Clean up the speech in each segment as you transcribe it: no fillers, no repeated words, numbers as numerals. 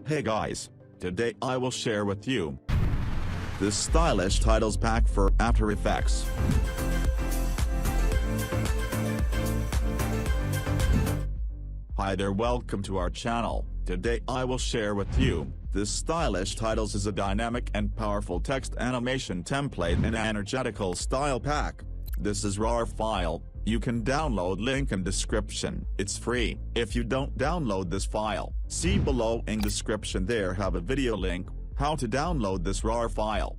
Hey guys, today I will share with you this stylish titles pack for After Effects. Hi there, welcome to our channel. Today I will share with you this stylish titles is a dynamic and powerful text animation template in energetical style pack. This is RAR file. You can download link in description. It's free. If you don't download this file, see below in description there have a video link, how to download this RAR file.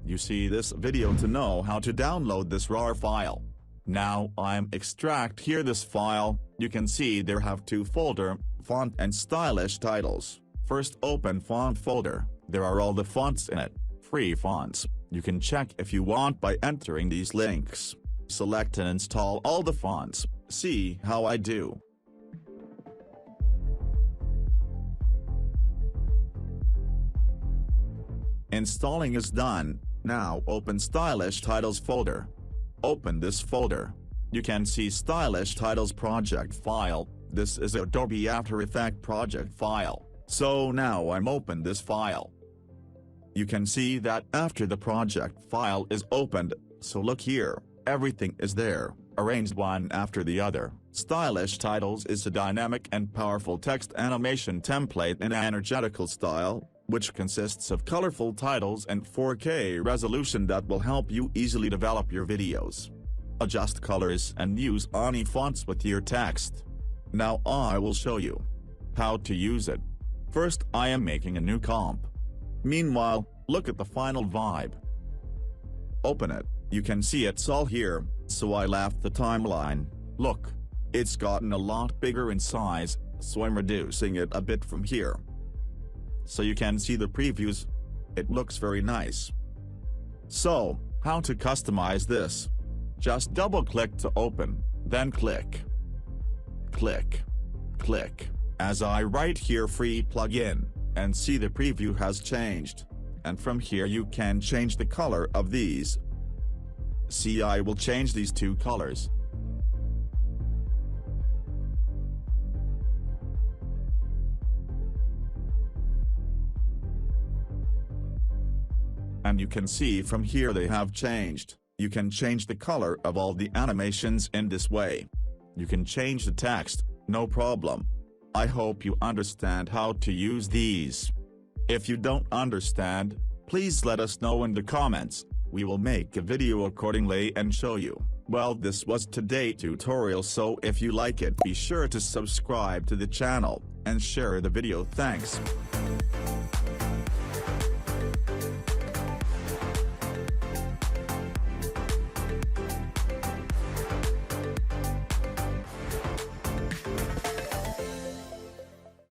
You see this video to know how to download this RAR file. Now I'm extract here this file. You can see there have two folder, font and stylish titles. First open font folder, there are all the fonts in it, free fonts. You can check if you want by entering these links. Select and install all the fonts, see how I do. Installing is done, now open stylish titles folder. Open this folder. You can see stylish titles project file, this is Adobe After Effects project file, so now I'm open this file. You can see that after the project file is opened, so look here. Everything is there, arranged one after the other. Stylish titles is a dynamic and powerful text animation template in energetical style, which consists of colorful titles and 4K resolution that will help you easily develop your videos. Adjust colors and use any fonts with your text. Now I will show you how to use it. First I am making a new comp. Meanwhile, look at the final vibe. Open it. You can see it's all here, so I left the timeline. Look, it's gotten a lot bigger in size, so I'm reducing it a bit from here. So you can see the previews. It looks very nice. So, how to customize this? Just double click to open, then click. Click. Click. As I write here free plugin, and see the preview has changed. And from here you can change the color of these. See, I will change these two colors. And you can see from here they have changed. You can change the color of all the animations in this way. You can change the text, no problem. I hope you understand how to use these. If you don't understand, please let us know in the comments. We will make a video accordingly and show you. Well, this was today's tutorial, so if you like it, be sure to subscribe to the channel and share the video. Thanks.